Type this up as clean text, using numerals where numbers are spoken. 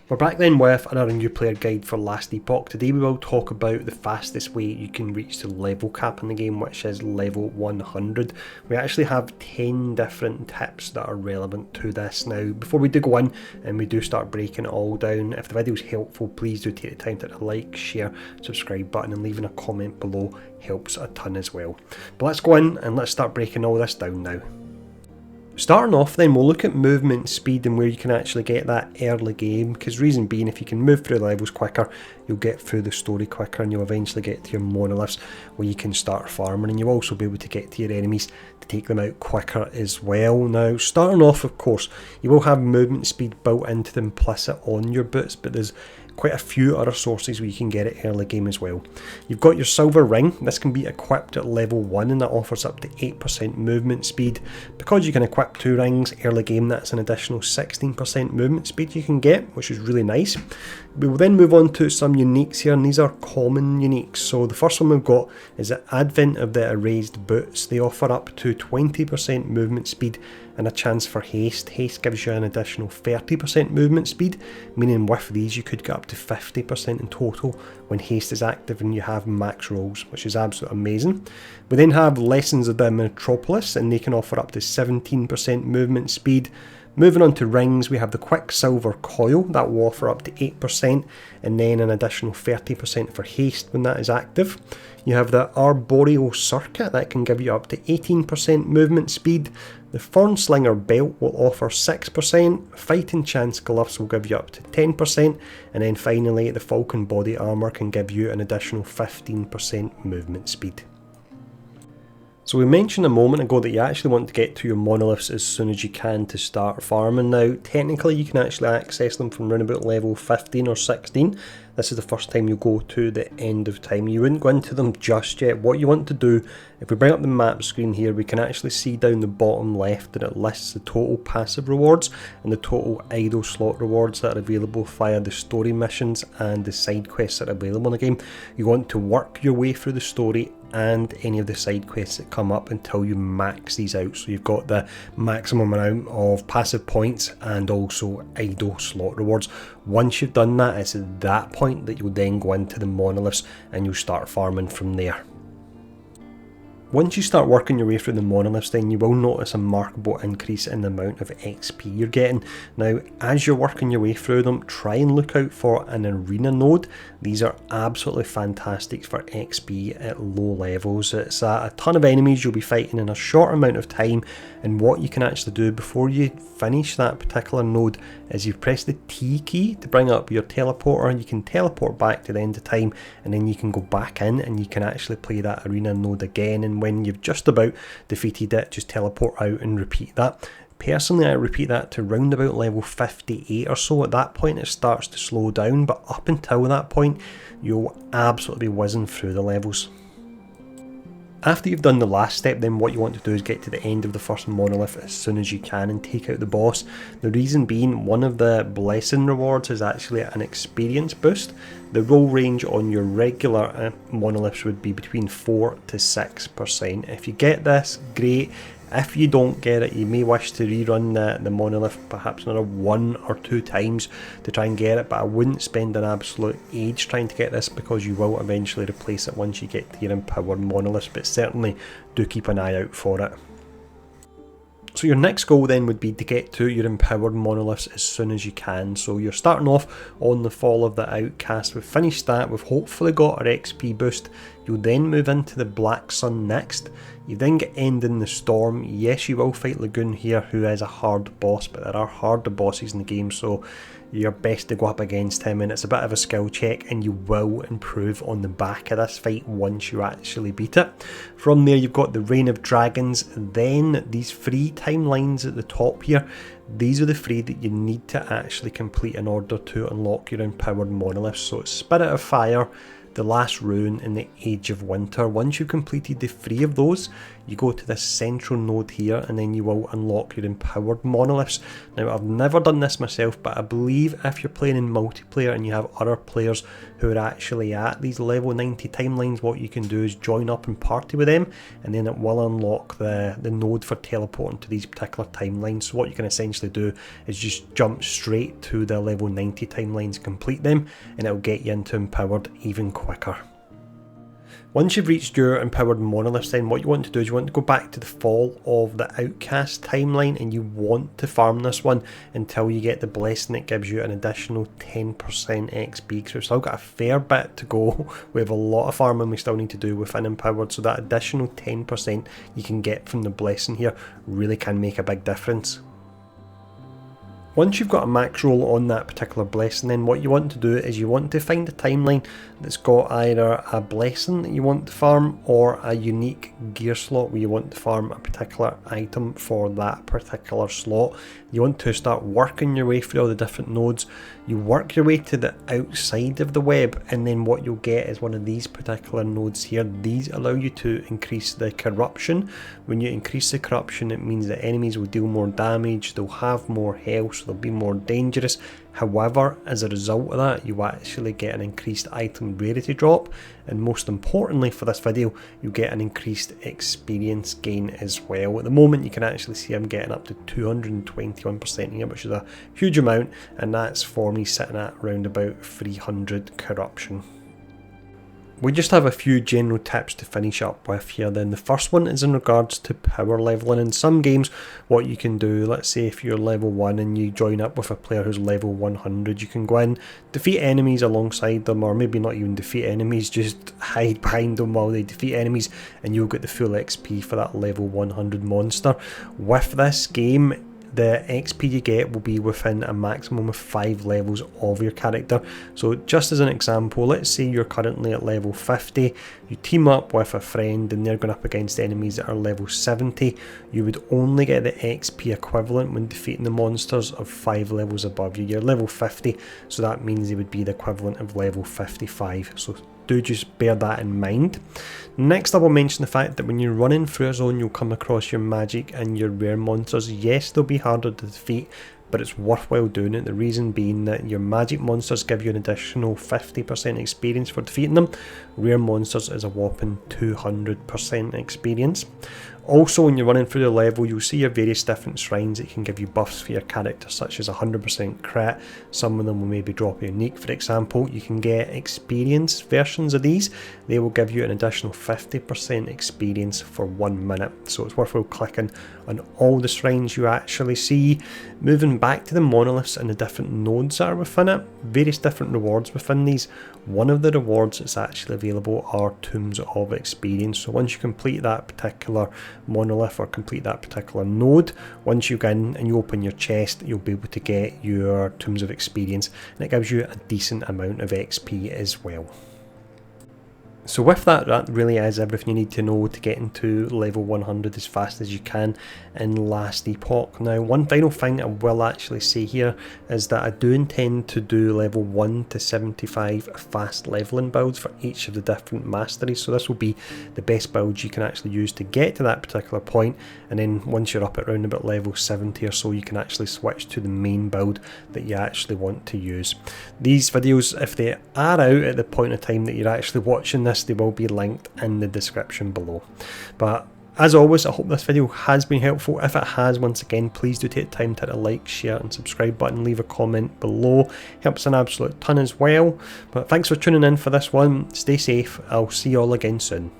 We're back then with another new player guide for Last Epoch. Today we will talk about the fastest way you can reach the level cap in the game, which is level 100. We actually have 10 different tips that are relevant to this. Now, before we do go in and we do start breaking it all down, if the video is helpful, please do take the time to hit the like, share, subscribe button, and leaving a comment below helps a ton as well. But let's go in and let's start breaking all this down now. Starting off then, we'll look at movement speed and where you can actually get that early game, because reason being, if you can move through the levels quicker, you'll get through the story quicker and you'll eventually get to your monoliths where you can start farming, and you'll also be able to get to your enemies to take them out quicker as well. Now, starting off, of course, you will have movement speed built into the implicit on your boots, but there's quite a few other sources where you can get it early game as well. You've got your silver ring. This can be equipped at level 1 and that offers up to 8% movement speed. Because you can equip 2 rings early game, that's an additional 16% movement speed you can get, which is really nice. We will then move on to some uniques here, and these are common uniques. So the first one we've got is the advent of the erased boots. They offer up to 20% movement speed and a chance for haste. Haste gives you an additional 30% movement speed, meaning with these you could get up to 50% in total when haste is active and you have max rolls, which is absolutely amazing. We then have Lessons of the Metropolis, and they can offer up to 17% movement speed. Moving on to rings, we have the Quicksilver Coil, that will offer up to 8% and then an additional 30% for haste when that is active. You have the Arboreal Circuit, that can give you up to 18% movement speed. The Thornslinger Belt will offer 6%, Fighting Chance Gloves will give you up to 10%, and then finally the Falcon Body Armour can give you an additional 15% movement speed. So we mentioned a moment ago that you actually want to get to your monoliths as soon as you can to start farming. Now, technically you can actually access them from around about level 15 or 16. This is the first time you go to the end of time. You wouldn't go into them just yet. What you want to do, if we bring up the map screen here, we can actually see down the bottom left that it lists the total passive rewards and the total idle slot rewards that are available via the story missions and the side quests that are available in the game. You want to work your way through the story and any of the side quests that come up until you max these out. So you've got the maximum amount of passive points and also idle slot rewards. Once you've done that, it's at that point that you'll then go into the monoliths and you'll start farming from there. Once you start working your way through the monoliths, then you will notice a markable increase in the amount of XP you're getting. Now, as you're working your way through them, try and look out for an arena node. These are absolutely fantastic for XP at low levels. It's a ton of enemies you'll be fighting in a short amount of time, and what you can actually do before you finish that particular node is you press the T key to bring up your teleporter. You can teleport back to the end of time, and then you can go back in and you can actually play that arena node again, and when you've just about defeated it, just teleport out and repeat that. Personally, I repeat that to round about level 58 or so. At that point it starts to slow down, but up until that point you'll absolutely be whizzing through the levels. After you've done the last step, then what you want to do is get to the end of the first monolith as soon as you can and take out the boss. The reason being, one of the blessing rewards is actually an experience boost. The roll range on your regular monoliths would be between 4 to 6%. If you get this, great. If you don't get it, you may wish to rerun the monolith perhaps another 1 or 2 times to try and get it, but I wouldn't spend an absolute age trying to get this because you will eventually replace it once you get to your empowered monolith, but certainly do keep an eye out for it. So your next goal then would be to get to your empowered monoliths as soon as you can. So you're starting off on the Fall of the Outcast. We've finished that, we've hopefully got our XP boost. You'll then move into the Black Sun next. You then get End in the Storm. Yes, you will fight Lagoon here, who is a hard boss, but there are harder bosses in the game, so you're best to go up against him, and it's a bit of a skill check, and you will improve on the back of this fight once you actually beat it. From there you've got the Reign of Dragons. Then these 3 timelines at the top here, these are the 3 that you need to actually complete in order to unlock your empowered monoliths. So it's Spirit of Fire, the Last Rune, and the Age of Winter. Once you've completed the 3 of those, you go to this central node here, and then you will unlock your empowered monoliths. Now, I've never done this myself, but I believe if you're playing in multiplayer and you have other players who are actually at these level 90 timelines, what you can do is join up and party with them, and then it will unlock the node for teleporting to these particular timelines. So what you can essentially do is just jump straight to the level 90 timelines, complete them, and it'll get you into empowered even quicker. Once you've reached your empowered monoliths, then what you want to do is you want to go back to the Fall of the Outcast timeline, and you want to farm this one until you get the blessing that gives you an additional 10% XP. So we've still got a fair bit to go. We have a lot of farming we still need to do within empowered, so that additional 10% you can get from the blessing here really can make a big difference. Once you've got a max roll on that particular blessing, then what you want to do is you want to find a timeline that's got either a blessing that you want to farm or a unique gear slot where you want to farm a particular item for that particular slot. You want to start working your way through all the different nodes. You work your way to the outside of the web, and then what you'll get is one of these particular nodes here. These allow you to increase the corruption. When you increase the corruption, it means that enemies will deal more damage, they'll have more health, so they'll be more dangerous. However, as a result of that, you actually get an increased item rarity drop, and most importantly for this video, you get an increased experience gain as well. At the moment, you can actually see I'm getting up to 221% here, which is a huge amount, and that's for me sitting at around about 300 corruption. We just have a few general tips to finish up with here then. The first one is in regards to power leveling. In some games, what you can do, let's say if you're level 1 and you join up with a player who's level 100, you can go in, defeat enemies alongside them, or maybe not even defeat enemies, just hide behind them while they defeat enemies, and you'll get the full XP for that level 100 monster. With this game, the XP you get will be within a maximum of 5 levels of your character. So just as an example, let's say you're currently at level 50, you team up with a friend and they're going up against enemies that are level 70, you would only get the XP equivalent when defeating the monsters of 5 levels above you. You're level 50, so that means they would be the equivalent of level 55. So do just bear that in mind. Next I will mention the fact that when you're running through a zone, you'll come across your magic and your rare monsters. Yes, they'll be harder to defeat, but it's worthwhile doing it. The reason being that your magic monsters give you an additional 50% experience for defeating them. Rare monsters is a whopping 200% experience. Also, when you're running through the level, you'll see your various different shrines that can give you buffs for your character, such as 100% crit. Some of them will maybe drop a unique. For example, you can get experience versions of these. They will give you an additional 50% experience for 1 minute. So it's worthwhile clicking on all the shrines you actually see. Moving back to the monoliths and the different nodes that are within it, various different rewards within these. One of the rewards that's actually available are Tombs of Experience. So once you complete that particular monolith or complete that particular node, once you go in and you open your chest, you'll be able to get your Tombs of Experience, and it gives you a decent amount of XP as well. So with that, that really is everything you need to know to get into level 100 as fast as you can in Last Epoch. Now, one final thing I will actually say here is that I do intend to do level 1 to 75 fast leveling builds for each of the different masteries. So this will be the best builds you can actually use to get to that particular point, and then once you're up at around about level 70 or so, you can actually switch to the main build that you actually want to use. These videos, if they are out at the point of time that you're actually watching this, they will be linked in the description below. But as always, I hope this video has been helpful. If it has, once again, please do take time to hit a like, share and subscribe button, leave a comment below. Helps an absolute ton as well. But thanks for tuning in for this one. Stay safe. I'll see you all again soon.